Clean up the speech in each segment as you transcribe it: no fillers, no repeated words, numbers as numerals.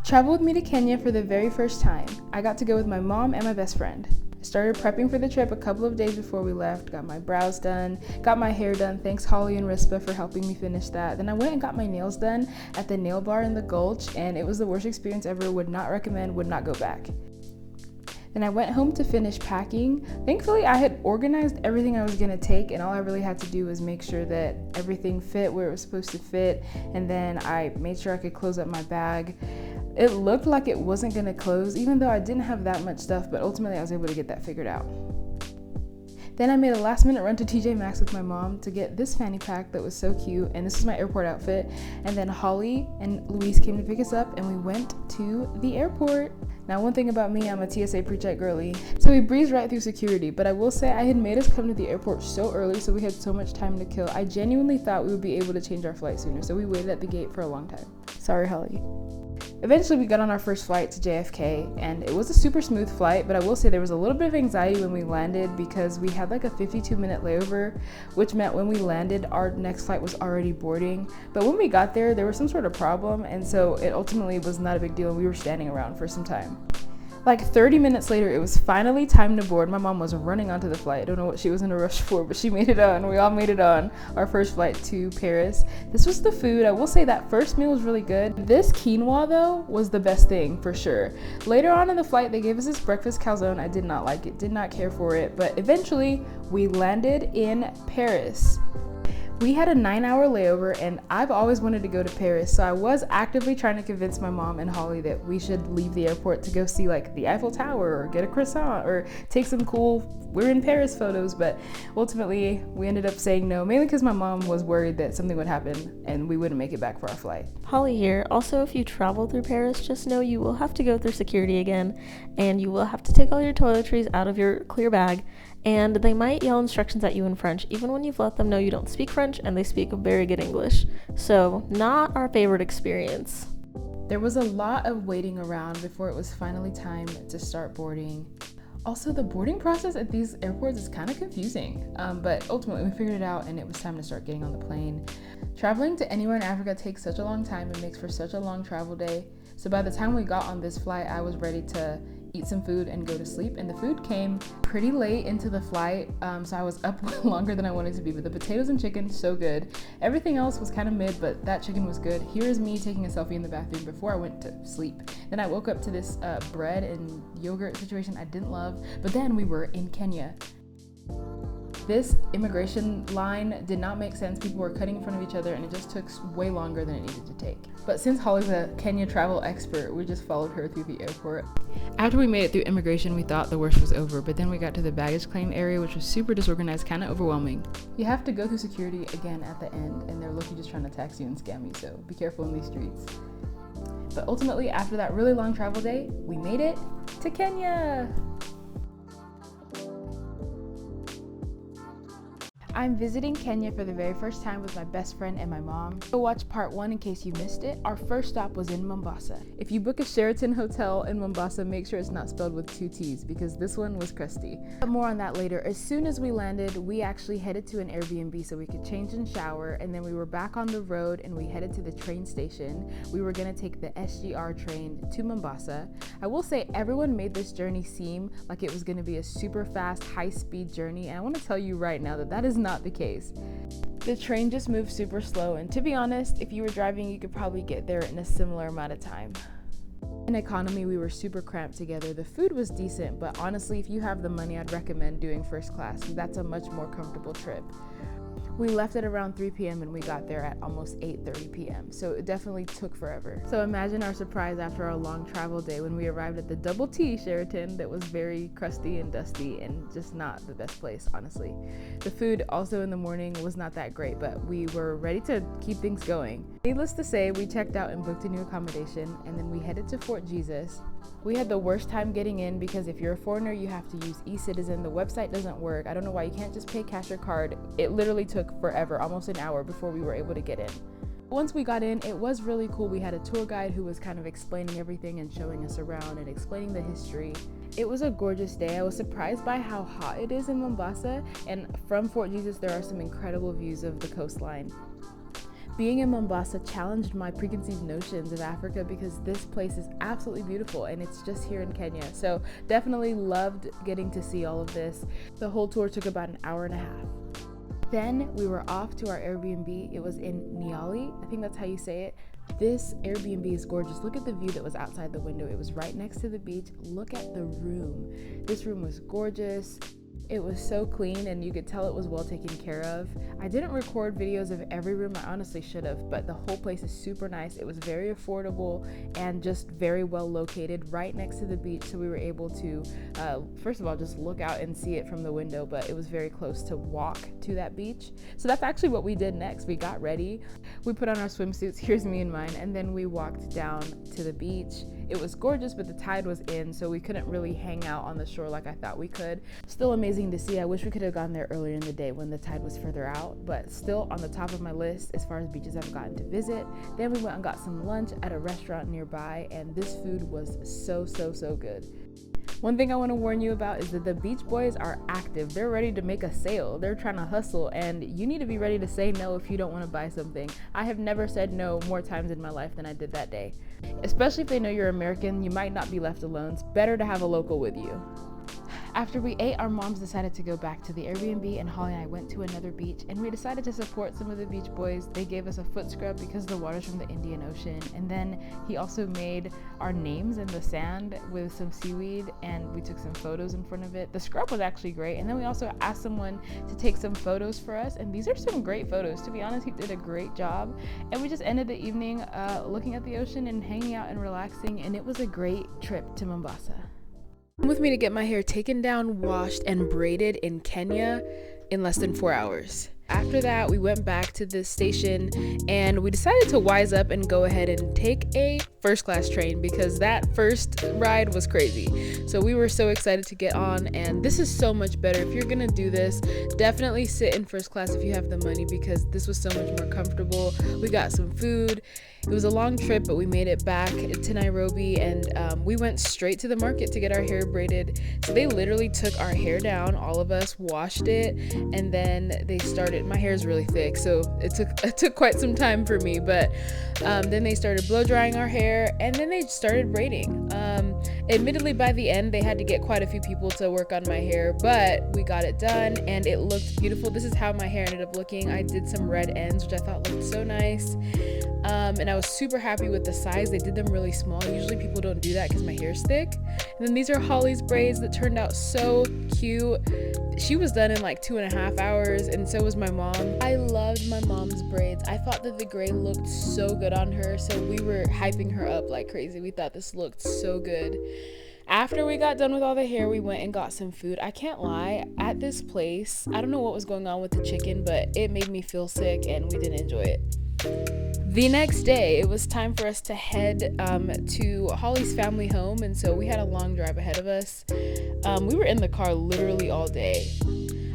Travel with me to Kenya for the very first time. I got to go with my mom and my best friend. I started prepping for the trip a couple of days before we left, got my brows done, got my hair done, thanks Holly and Rispa for helping me finish that. Then I went and got my nails done at the nail bar in the Gulch, and it was the worst experience ever, would not recommend, would not go back. Then I went home to finish packing. Thankfully, I had organized everything I was gonna take, and all I really had to do was make sure that everything fit where it was supposed to fit, and then I made sure I could close up my bag. It looked like it wasn't gonna close, even though I didn't have that much stuff, but ultimately I was able to get that figured out. Then I made a last minute run to TJ Maxx with my mom to get this fanny pack that was so cute, and this is my airport outfit. And then Holly and Louise came to pick us up and we went to the airport. Now, one thing about me, I'm a TSA pre-check girly, so we breezed right through security, but I will say I had made us come to the airport so early, so we had so much time to kill. I genuinely thought we would be able to change our flight sooner, so we waited at the gate for a long time. Sorry, Holly. Eventually, we got on our first flight to JFK, and it was a super smooth flight, but I will say there was a little bit of anxiety when we landed because we had like a 52-minute layover, which meant when we landed, our next flight was already boarding. But when we got there, there was some sort of problem, and so it ultimately was not a big deal, and we were standing around for some time. Like 30 minutes later, it was finally time to board. My mom was running onto the flight. I don't know what she was in a rush for, but she made it on. We all made it on our first flight to Paris. This was the food. I will say that first meal was really good. This quinoa, though, was the best thing for sure. Later on in the flight, they gave us this breakfast calzone. I did not like it, did not care for it, but eventually we landed in Paris. We had a 9-hour layover, and I've always wanted to go to Paris, so I was actively trying to convince my mom and Holly that we should leave the airport to go see like the Eiffel Tower or get a croissant or take some cool "we're in Paris" photos, but ultimately we ended up saying no, mainly because my mom was worried that something would happen and we wouldn't make it back for our flight. Holly here. Also, if you travel through Paris, just know you will have to go through security again, and you will have to take all your toiletries out of your clear bag, and they might yell instructions at you in French, even when you've let them know you don't speak French and they speak very good English. So, not our favorite experience. There was a lot of waiting around before it was finally time to start boarding. Also, the boarding process at these airports is kind of confusing, but ultimately we figured it out and it was time to start getting on the plane. Traveling to anywhere in Africa takes such a long time and makes for such a long travel day. So by the time we got on this flight, I was ready to eat some food and go to sleep, and the food came pretty late into the flight, so I was up longer than I wanted to be, but the potatoes and chicken, so good. Everything else was kind of mid, but that chicken was good. Here is me taking a selfie in the bathroom before I went to sleep. Then I woke up to this bread and yogurt situation I didn't love, but then we were in Kenya. This immigration line did not make sense. People were cutting in front of each other and it just took way longer than it needed to take. But since Holly's a Kenya travel expert, we just followed her through the airport. After we made it through immigration, we thought the worst was over, but then we got to the baggage claim area, which was super disorganized, kind of overwhelming. You have to go through security again at the end, and they're looking just trying to tax you and scam you, so be careful in these streets. But ultimately, after that really long travel day, we made it to Kenya. I'm visiting Kenya for the very first time with my best friend and my mom. Go watch part 1 in case you missed it. Our first stop was in Mombasa. If you book a Sheraton hotel in Mombasa, make sure it's not spelled with 2 T's because this one was crusty. But more on that later. As soon as we landed, we actually headed to an Airbnb so we could change and shower, and then we were back on the road and we headed to the train station. We were gonna take the SGR train to Mombasa. I will say everyone made this journey seem like it was gonna be a super fast, high-speed journey, and I wanna tell you right now that that is not the case. The train just moved super slow, and to be honest, if you were driving, you could probably get there in a similar amount of time. In economy, we were super cramped together. The food was decent, but honestly, if you have the money, I'd recommend doing first class. That's a much more comfortable trip. We left at around 3 p.m. and we got there at almost 8:30 p.m. So it definitely took forever. So imagine our surprise after our long travel day when we arrived at the Double T Sheraton that was very crusty and dusty and just not the best place, honestly. The food also in the morning was not that great, but we were ready to keep things going. Needless to say, we checked out and booked a new accommodation, and then we headed to Fort Jesus. We had the worst time getting in because if you're a foreigner, you have to use eCitizen. The website doesn't work. I don't know why you can't just pay cash or card. It literally took forever, almost an hour before we were able to get in. Once we got in, it was really cool. We had a tour guide who was kind of explaining everything and showing us around and explaining the history. It was a gorgeous day. I was surprised by how hot it is in Mombasa, and from Fort Jesus, there are some incredible views of the coastline. Being in Mombasa challenged my preconceived notions of Africa because this place is absolutely beautiful and it's just here in Kenya. So definitely loved getting to see all of this. The whole tour took about an hour and a half. Then we were off to our Airbnb. It was in Nyali, I think that's how you say it. This Airbnb is gorgeous. Look at the view that was outside the window. It was right next to the beach. Look at the room. This room was gorgeous. It was so clean and you could tell it was well taken care of. I didn't record videos of every room, I honestly should have, but the whole place is super nice. It was very affordable and just very well located right next to the beach, so we were able to first of all just look out and see it from the window, but it was very close to walk to that beach. So that's actually what we did next. We got ready, we put on our swimsuits, here's me and mine, and then we walked down to the beach. It was gorgeous, but the tide was in, so we couldn't really hang out on the shore like I thought we could. Still amazing to see. I wish we could have gone there earlier in the day when the tide was further out, but still on the top of my list as far as beaches I've gotten to visit. Then we went and got some lunch at a restaurant nearby, and this food was so good. One thing I want to warn you about is that the beach boys are active. They're ready to make a sale. They're trying to hustle, and you need to be ready to say no if you don't want to buy something. I have never said no more times in my life than I did that day. Especially if they know you're American, you might not be left alone. It's better to have a local with you. After we ate, our moms decided to go back to the Airbnb, and Holly and I went to another beach, and we decided to support some of the beach boys. They gave us a foot scrub because the water's from the Indian Ocean, and then he also made our names in the sand with some seaweed, and we took some photos in front of it. The scrub was actually great, and then we also asked someone to take some photos for us, and these are some great photos. To be honest, he did a great job, and we just ended the evening looking at the ocean and hanging out and relaxing, and it was a great trip to Mombasa. Come with me to get my hair taken down, washed, and braided in Kenya in less than 4 hours. After that, we went back to the station and we decided to wise up and go ahead and take a first class train because that first ride was crazy. So we were so excited to get on, and this is so much better. If you're gonna do this, definitely sit in first class if you have the money because this was so much more comfortable. We got some food. It was a long trip, but we made it back to Nairobi, and we went straight to the market to get our hair braided. So they literally took our hair down, all of us washed it, and then they started. My hair is really thick, so it took quite some time for me, but then they started blow drying our hair, and then they started braiding. Admittedly, by the end, they had to get quite a few people to work on my hair, but we got it done, and it looked beautiful. This is how my hair ended up looking. I did some red ends, which I thought looked so nice. And I was super happy with the size. They did them really small. Usually people don't do that because my hair's thick. And then these are Holly's braids that turned out so cute. She was done in like 2.5 hours, and so was my mom. I loved my mom's braids. I thought that the gray looked so good on her, so we were hyping her up like crazy. We thought this looked so good. After we got done with all the hair, we went and got some food. I can't lie, at this place, I don't know what was going on with the chicken, but it made me feel sick and we didn't enjoy it. The next day, it was time for us to head to Holly's family home, and so we had a long drive ahead of us. We were in the car literally all day.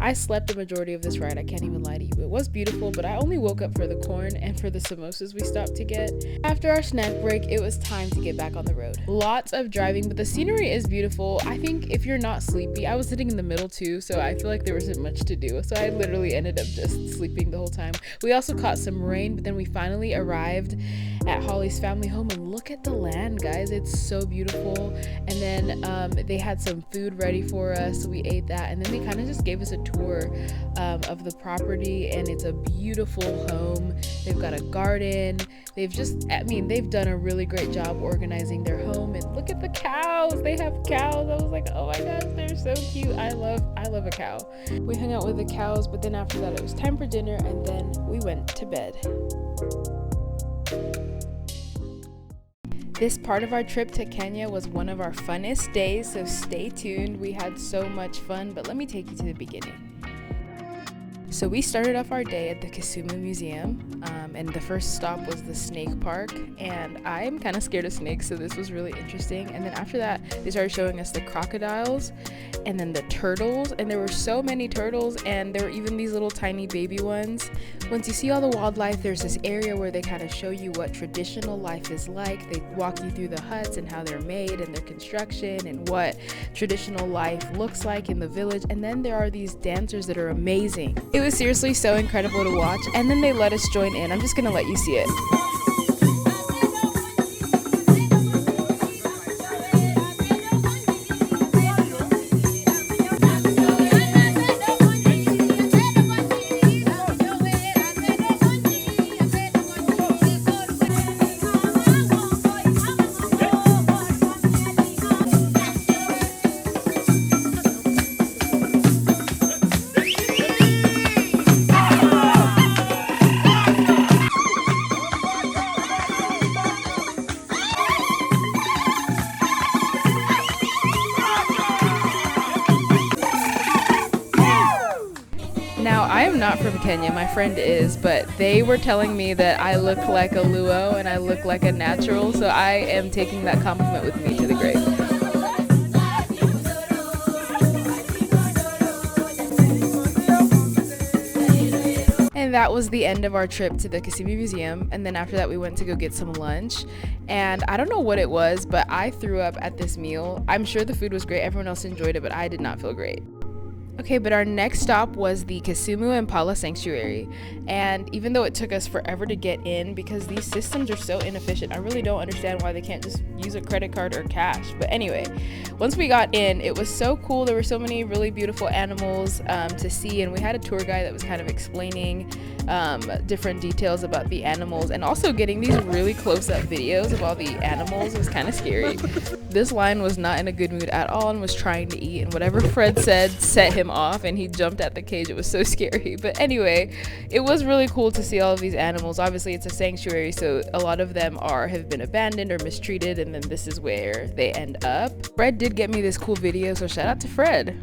I slept the majority of this ride, I can't even lie to you. It was beautiful, but I only woke up for the corn and for the samosas we stopped to get. After our snack break, it was time to get back on the road. Lots of driving, but the scenery is beautiful. I think if you're not sleepy, I was sitting in the middle too, so I feel like there wasn't much to do. So I literally ended up just sleeping the whole time. We also caught some rain, but then we finally arrived at Holly's family home, and look at the land, guys. It's so beautiful. And then they had some food ready for us, so we ate that, and then they kind of just gave us a tour of the property, and it's a beautiful home. They've got a garden. They've done a really great job organizing their home. And look at the cows. They have cows. I was like, oh my gosh, they're so cute. I love a cow. We hung out with the cows, but then after that it was time for dinner, and then we went to bed. This part of our trip to Kenya was one of our funnest days, so stay tuned. We had so much fun, but let me take you to the beginning. So we started off our day at the Kisumu Museum, and the first stop was the snake park, and I'm kind of scared of snakes, so this was really interesting. And then after that, they started showing us the crocodiles and then the turtles, and there were so many turtles, and there were even these little tiny baby ones. Once you see all the wildlife, there's this area where they kind of show you what traditional life is like. They walk you through the huts and how they're made and their construction and what traditional life looks like in the village. And then there are these dancers that are amazing. It was seriously so incredible to watch, and then they let us join in. I'm just gonna let you see it. Now, I am not from Kenya, my friend is, but they were telling me that I look like a Luo and I look like a natural, so I am taking that compliment with me to the grave. And that was the end of our trip to the Kisumu Museum, and then after that we went to go get some lunch, and I don't know what it was, but I threw up at this meal. I'm sure the food was great, everyone else enjoyed it, but I did not feel great. Okay, but our next stop was the Kisumu Impala Sanctuary, and even though it took us forever to get in because these systems are so inefficient, I really don't understand why they can't just use a credit card or cash. But anyway, once we got in, it was so cool. There were so many really beautiful animals to see, and we had a tour guide that was kind of explaining different details about the animals, and also getting these really close-up videos of all the animals was kind of scary. This lion was not in a good mood at all and was trying to eat, and whatever Fred said set him off, and he jumped at the cage. It was so scary. But anyway, it was really cool to see all of these animals. Obviously it's a sanctuary, so a lot of them have been abandoned or mistreated, and then this is where they end up. Fred did get me this cool video, so shout out to Fred.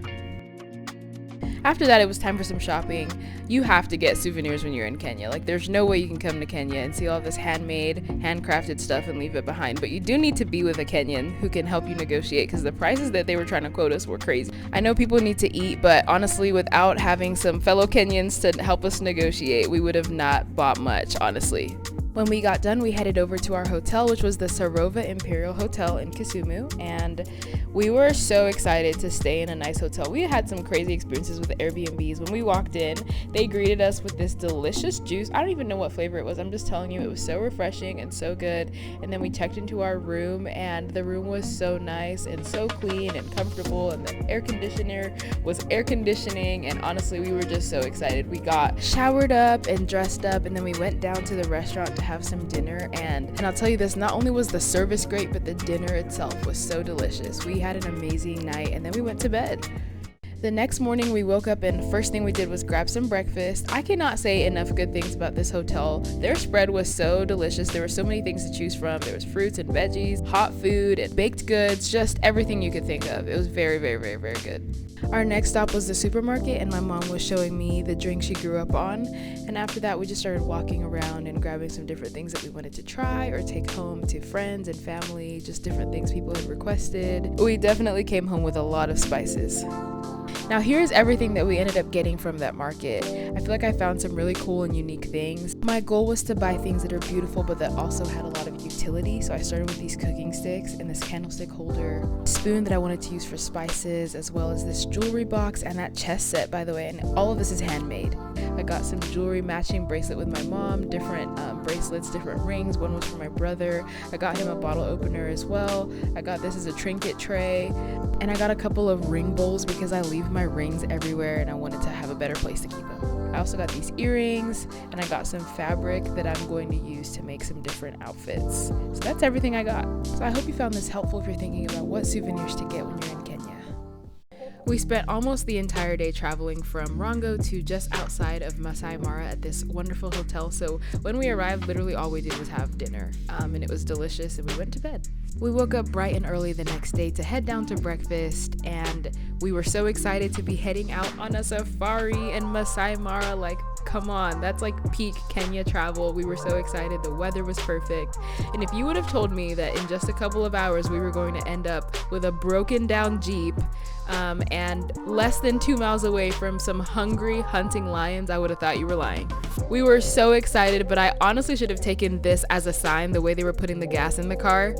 After that, it was time for some shopping. You have to get souvenirs when you're in Kenya. Like, there's no way you can come to Kenya and see all this handmade, handcrafted stuff and leave it behind. But you do need to be with a Kenyan who can help you negotiate, because the prices that they were trying to quote us were crazy. I know people need to eat, but honestly, without having some fellow Kenyans to help us negotiate, we would have not bought much, honestly. When we got done, we headed over to our hotel, which was the Sarova Imperial Hotel in Kisumu, and we were so excited to stay in a nice hotel. We had some crazy experiences with Airbnbs. When we walked in, they greeted us with this delicious juice. I don't even know what flavor it was. I'm just telling you, it was so refreshing and so good. And then we checked into our room, and the room was so nice and so clean and comfortable, and the air conditioner was air conditioning, and honestly, we were just so excited. We got showered up and dressed up, and then we went down to the restaurant to have some dinner, and I'll tell you this, not only was the service great, but the dinner itself was so delicious. We had an amazing night, and then we went to bed. The next morning we woke up, and first thing we did was grab some breakfast. I cannot say enough good things about this hotel. Their spread was so delicious. There were so many things to choose from. There was fruits and veggies, hot food and baked goods, just everything you could think of. It was very, very, very, very good. Our next stop was the supermarket, and my mom was showing me the drink she grew up on, and after that we just started walking around and grabbing some different things that we wanted to try or take home to friends and family, just different things people had requested. We definitely came home with a lot of spices. Now here's everything that we ended up getting from that market. I feel like I found some really cool and unique things. My goal was to buy things that are beautiful but that also had a lot of utility, so I started with these cooking sticks and this candlestick holder, spoon that I wanted to use for spices, as well as this jewelry box and that chess set, by the way, and all of this is handmade. I got some jewelry matching bracelet with my mom, different bracelets, different rings. One was for my brother. I got him a bottle opener as well. I got this as a trinket tray, and I got a couple of ring bowls because I leave my rings everywhere and I wanted to have a better place to keep them. I also got these earrings, and I got some fabric that I'm going to use to make some different outfits. So that's everything I got. So I hope you found this helpful if you're thinking about what souvenirs to get when you're in Kenya. We spent almost the entire day traveling from Rongo to just outside of Masai Mara at this wonderful hotel. So when we arrived, literally all we did was have dinner, and it was delicious, and we went to bed. We woke up bright and early the next day to head down to breakfast, and we were so excited to be heading out on a safari in Masai Mara. Like, come on, that's like peak Kenya travel. We were so excited. The weather was perfect. And if you would have told me that in just a couple of hours we were going to end up with a broken down Jeep and less than 2 miles away from some hungry hunting lions, I would have thought you were lying. We were so excited, but I honestly should have taken this as a sign, the way they were putting the gas in the car.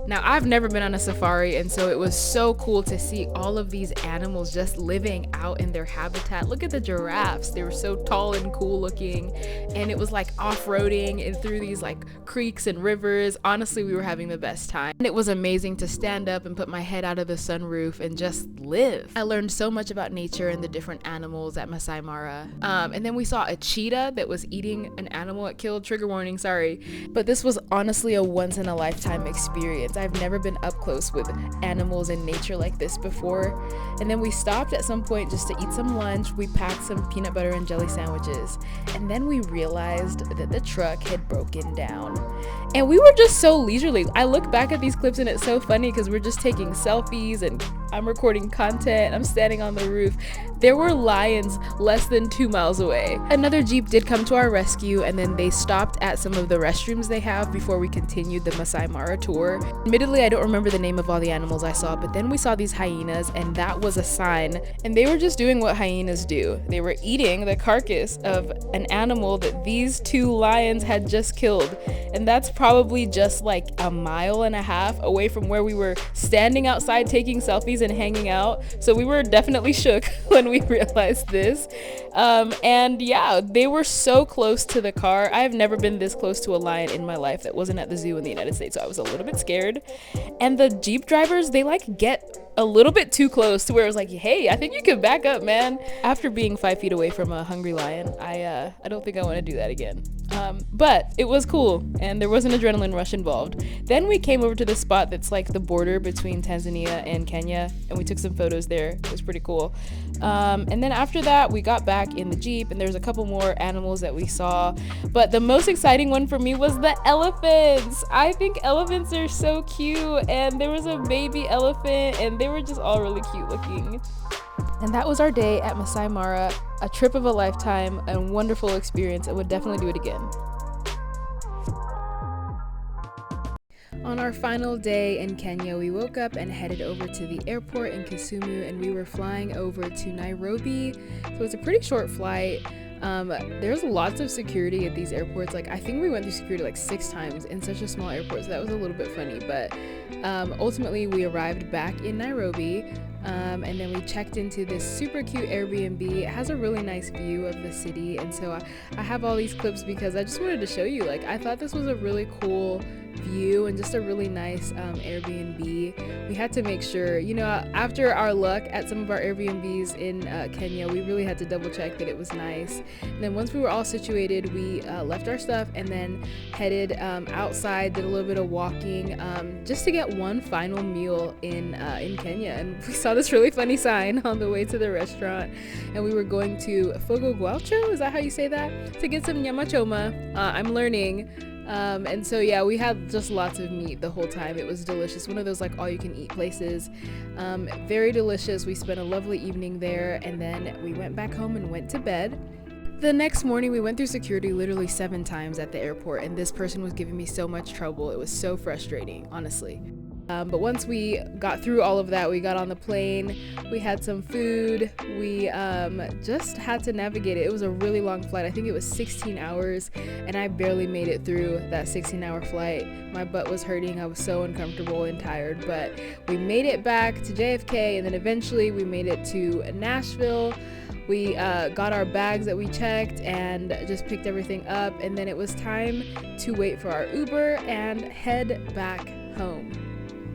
Now, I've never been on a safari, and so it was so cool to see all of these animals just living out in their habitat. Look at the giraffes. They were so tall and cool looking, and it was like off-roading and through these like creeks and rivers. Honestly, we were having the best time. And it was amazing to stand up and put my head out of the sunroof and just live. I learned so much about nature and the different animals at Masai Mara. And then we saw a cheetah that was eating an animal it killed. Trigger warning, sorry. But this was honestly a once-in-a-lifetime experience. I've never been up close with animals in nature like this before. And then we stopped at some point just to eat some lunch. We packed some peanut butter and jelly sandwiches. And then we realized that the truck had broken down. And we were just so leisurely. I look back at these clips and it's so funny because we're just taking selfies and I'm recording content. I'm standing on the roof. There were lions less than 2 miles away. Another Jeep did come to our rescue, and then they stopped at some of the restrooms they have before we continued the Masai Mara tour. Admittedly, I don't remember the name of all the animals I saw, but then we saw these hyenas, and that was a sign. And they were just doing what hyenas do. They were eating the carcass of an animal that these 2 lions had just killed. And that's probably just like a mile and a half away from where we were standing outside taking selfies and hanging out. So we were definitely shook when we realized this. And yeah, they were so close to the car. I have never been this close to a lion in my life that wasn't at the zoo in the United States, so I was a little bit scared. And the Jeep drivers, they like get a little bit too close to where it was like, hey, I think you could back up, man. After being 5 feet away from a hungry lion, I don't think I want to do that again. But it was cool, and there was an adrenaline rush involved. Then we came over to the spot that's like the border between Tanzania and Kenya, and we took some photos there. It was pretty cool. And then after that, we got back in the Jeep, and there's a couple more animals that we saw. But the most exciting one for me was the elephants. I think elephants are so cute, and there was a baby elephant, and they were just all really cute looking. And that was our day at Masai Mara, a trip of a lifetime, a wonderful experience. I would definitely do it again. On our final day in Kenya, we woke up and headed over to the airport in Kisumu, and we were flying over to Nairobi. So it's a pretty short flight. There's lots of security at these airports. Like, I think we went through security like 6 times in such a small airport, so that was a little bit funny. But ultimately, we arrived back in Nairobi. And then we checked into this super cute Airbnb. It has a really nice view of the city, and so I have all these clips because I just wanted to show you. Like, I thought this was a really cool view and just a really nice Airbnb. We had to make sure, you know, after our luck at some of our Airbnbs in Kenya, we really had to double check that it was nice. And then once we were all situated, we left our stuff and then headed outside, did a little bit of walking just to get one final meal in Kenya. And we saw this really funny sign on the way to the restaurant, and we were going to Fogo Guaucho, is that how you say that? To get some nyama choma. I'm learning. And so yeah, we had just lots of meat the whole time. It was delicious. One of those like all you can eat places. Very delicious. We spent a lovely evening there, and then we went back home and went to bed. The next morning we went through security literally 7 times at the airport, and this person was giving me so much trouble. It was so frustrating, honestly. But once we got through all of that, we got on the plane, we had some food, we just had to navigate it. It was a really long flight. I think it was 16 hours, and I barely made it through that 16-hour flight. My butt was hurting. I was so uncomfortable and tired, but we made it back to JFK, and then eventually we made it to Nashville. We got our bags that we checked and just picked everything up, and then it was time to wait for our Uber and head back home.